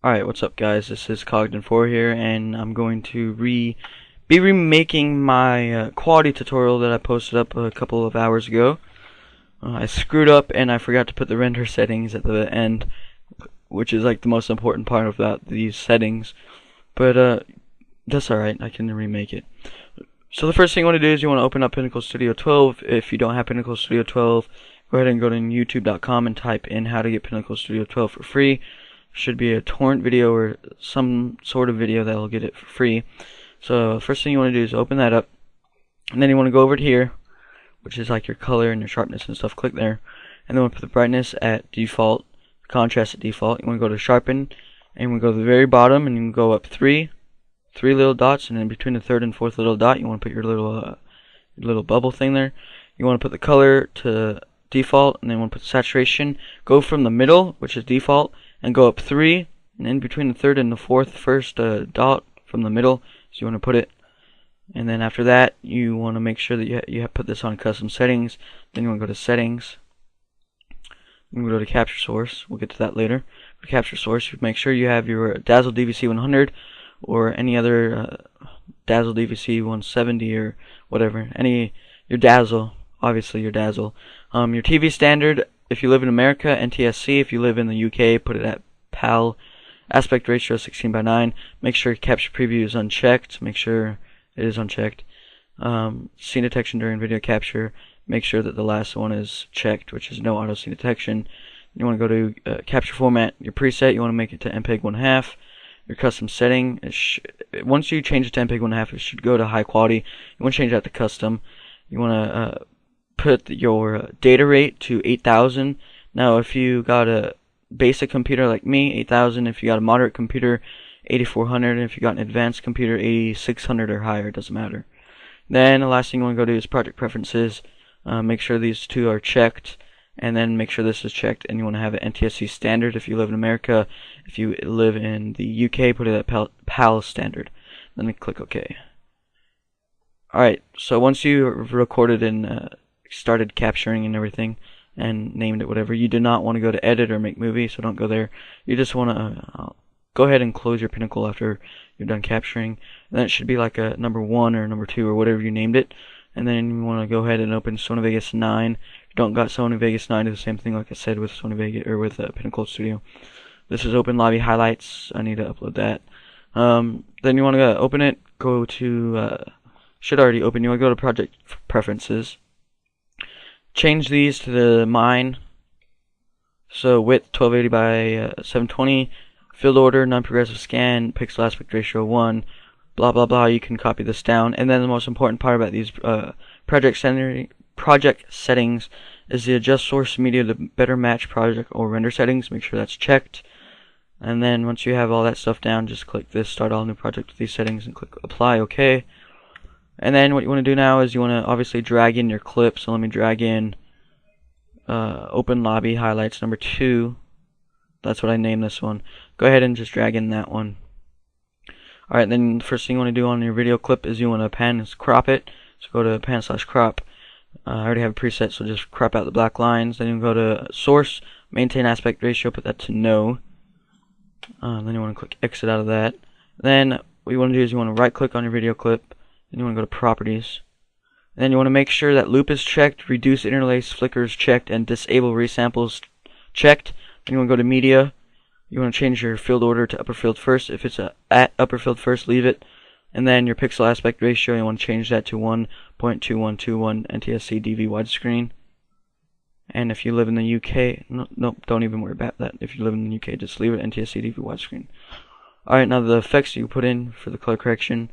Alright, what's up guys? This is Cogden4 here, and I'm going to be remaking my quality tutorial that I posted up a couple of hours ago. I screwed up and I forgot to put the render settings at the end, which is like the most important part of these settings. But that's alright, I can remake it. So the first thing you want to do is you want to open up Pinnacle Studio 12. If you don't have Pinnacle Studio 12, go ahead and go to youtube.com and type in how to get Pinnacle Studio 12 for free. Should be a torrent video or some sort of video that will get it for free. So the first thing you want to do is open that up, and then you want to go over to here, which is like your color and your sharpness and stuff. Click there, and then you want to put the brightness at default, contrast at default. You want to go to sharpen, and you want to go to the very bottom, and you can go up three little dots, and in between the third and fourth little dot you want to put your little bubble thing there. You want to put the color to default, and then you want to put saturation. Go from the middle, which is default, and go up 3, and in between the third and the fourth first dot from the middle, so you want to put it. And then after that, you want to make sure that you have put this on custom settings. Then you want to go to settings. You can go to capture source. We'll get to that later. For capture source, you make sure you have your Dazzle DVC 100 or any other Dazzle DVC 170 or whatever. Your Dazzle, obviously your Dazzle. Your TV standard. If you live in America, NTSC. If you live in the UK, put it at PAL. Aspect ratio 16:9. Make sure capture preview is unchecked. Make sure it is unchecked. Scene detection during video capture. Make sure that the last one is checked, which is no auto scene detection. You want to go to capture format. Your preset, you want to make it to MPEG 1/2. Your custom setting, once you change it to MPEG 1/2, it should go to high quality. You want to change that to custom. You want to put your data rate to 8,000. Now if you got a basic computer like me, 8,000. If you got a moderate computer, 8,400. And if you got an advanced computer, 8,600 or higher, it doesn't matter. Then the last thing you want to go to is project preferences. Make sure these two are checked, and then make sure this is checked, and you want to have an NTSC standard if you live in America. If you live in the UK, put it at PAL standard. Then click OK. Alright, so once you recorded and started capturing and everything and named it whatever, you do not want to go to edit or make movie, so don't go there. You just want to go ahead and close your Pinnacle after you're done capturing. And then it should be like a number 1 or number 2 or whatever you named it. And then you want to go ahead and open Sony Vegas 9. If you don't got Sony Vegas 9, do the same thing like I said with Sony Vegas or with Pinnacle Studio. This is Open Lobby Highlights. I need to upload that. Then you want to open it. Go to should already open. You want to go to project preferences. Change these to the mine. So width 1280 by 720. Field order, non-progressive scan, pixel aspect ratio 1. Blah blah blah. You can copy this down. And then the most important part about these project settings is the adjust source media to better match project or render settings. Make sure that's checked. And then once you have all that stuff down, just click this start all new project with these settings and click apply. OK. And then what you want to do now is you want to obviously drag in your clip. So let me drag in Open Lobby Highlights number 2. That's what I named this one. Go ahead and just drag in that one. Alright, then the first thing you want to do on your video clip is you want to pan and crop it. So go to pan/crop. I already have a preset, so just crop out the black lines. Then you go to source, maintain aspect ratio, put that to no. Then you want to click exit out of that. Then what you want to do is you want to right click on your video clip. Then you want to go to properties. And then you want to make sure that loop is checked, reduce interlace flickers checked, and disable resamples checked. Then you want to go to media. You want to change your field order to upper field first. If it's at upper field first, leave it. And then your pixel aspect ratio, you want to change that to 1.2121 NTSC DV widescreen. And if you live in the UK, nope, don't even worry about that. If you live in the UK, just leave it NTSC DV widescreen. Alright, now the effects you put in for the color correction.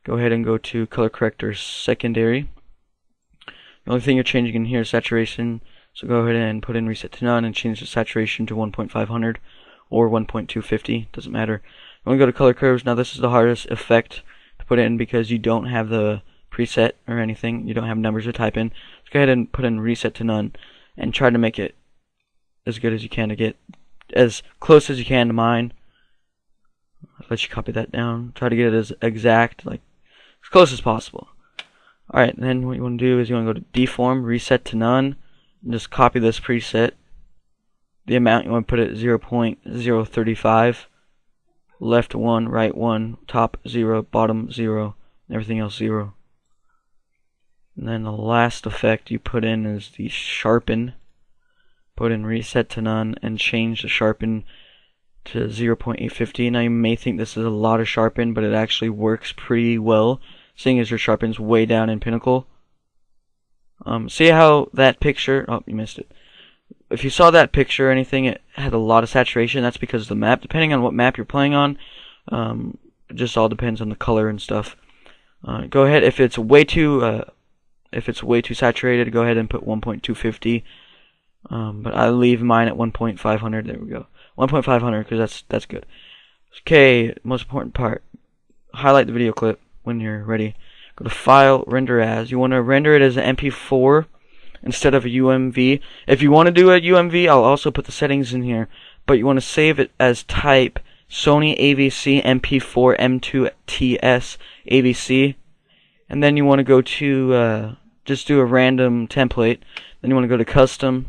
Go ahead and go to color corrector secondary. The only thing you're changing in here is saturation, so go ahead and put in reset to none and change the saturation to 1.500 or 1.250, doesn't matter. You want to go to color curves. Now this is the hardest effect to put in because you don't have the preset or anything, you don't have numbers to type in. So go ahead and put in reset to none and try to make it as good as you can to get as close as you can to mine. I'll let you copy that down. Try to get it as exact, like as close as possible. Alright, then what you want to do is you want to go to deform, reset to none, and just copy this preset. The amount you want to put it 0.035. left 1, right 1, top 0, bottom 0, and everything else 0. And then the last effect you put in is the sharpen. Put in reset to none and change the sharpen to 0.850. Now you may think this is a lot of sharpen, but it actually works pretty well, seeing as your sharpen's way down in Pinnacle. See how that picture, oh, you missed it. If you saw that picture or anything, it had a lot of saturation. That's because of the map. Depending on what map you're playing on, it just all depends on the color and stuff. Go ahead, if it's way too saturated, go ahead and put 1.250. But I leave mine at 1.500. There we go, 1.500, because that's good. Okay, most important part. Highlight the video clip when you're ready. Go to File, Render As. You want to render it as an MP4 instead of a UMV. If you want to do a UMV, I'll also put the settings in here. But you want to save it as type Sony AVC MP4 M2TS AVC. And then you want to go to, just do a random template. Then you want to go to Custom.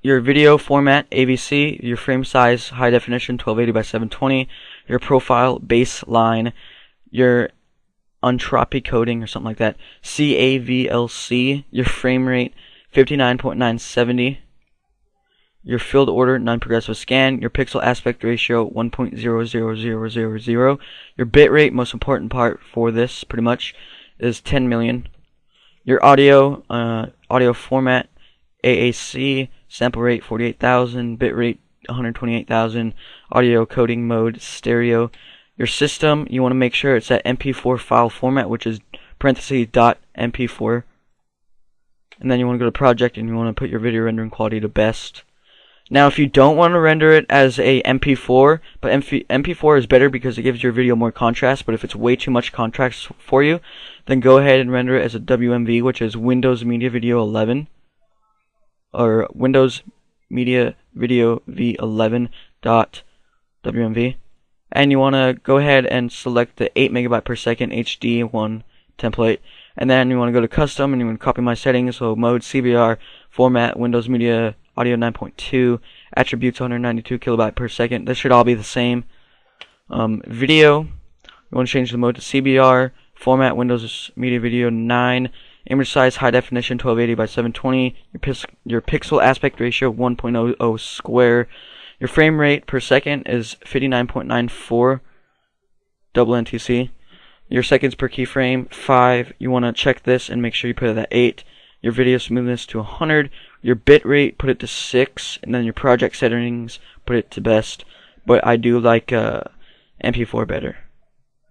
Your video format, AVC. Your frame size, high definition, 1280 by 720. Your profile, baseline. Your entropy coding or something like that, CAVLC. Your frame rate, 59.970. Your field order, non-progressive scan. Your pixel aspect ratio, 1.00000. Your bit rate, most important part for this pretty much, is 10 million. Your audio format, AAC. Sample rate, 48,000. Bit rate, 128,000. Audio coding mode, stereo. Your system, you want to make sure it's that MP4 file format, which is parentheses .mp4. And then you want to go to project and you want to put your video rendering quality to best. Now, if you don't want to render it as a MP4, but MP4 is better because it gives your video more contrast, but if it's way too much contrast for you, then go ahead and render it as a WMV, which is Windows Media Video 11, or Windows Media Video V11.WMV. And you want to go ahead and select the 8 megabyte per second HD1 template, and then you want to go to custom and you want to copy my settings. So mode, CBR, format, Windows Media Audio 9.2, attributes 192 kilobyte per second. This should all be the same. Video, you want to change the mode to CBR, format, Windows Media Video 9, image size, high definition, 1280 by 720. Your pixel aspect ratio, 1.00 square. Your frame rate per second is 59.94 double NTC. Your seconds per keyframe, 5. You want to check this and make sure you put it at 8. Your video smoothness to 100. Your bit rate, put it to 6. And then your project settings, put it to best. But I do like MP4 better.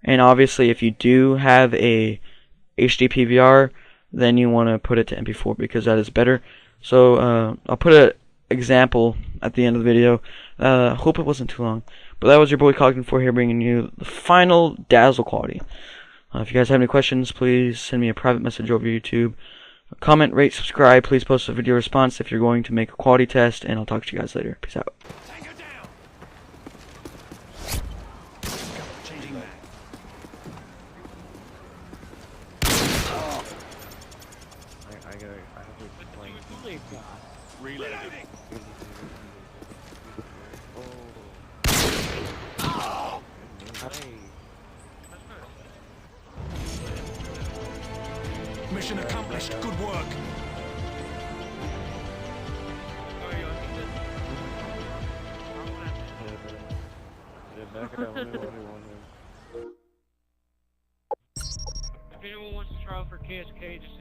And obviously, if you do have a HD PVR, then you want to put it to MP4 because that is better. So I'll put an example at the end of the video. Hope it wasn't too long. But that was your boy Cogden4 here, bringing you the final Dazzle quality. If you guys have any questions, please send me a private message over YouTube. Comment, rate, subscribe. Please post a video response if you're going to make a quality test, and I'll talk to you guys later. Peace out. Reloading. Mission accomplished. Good work. If anyone wants to try for KSK, just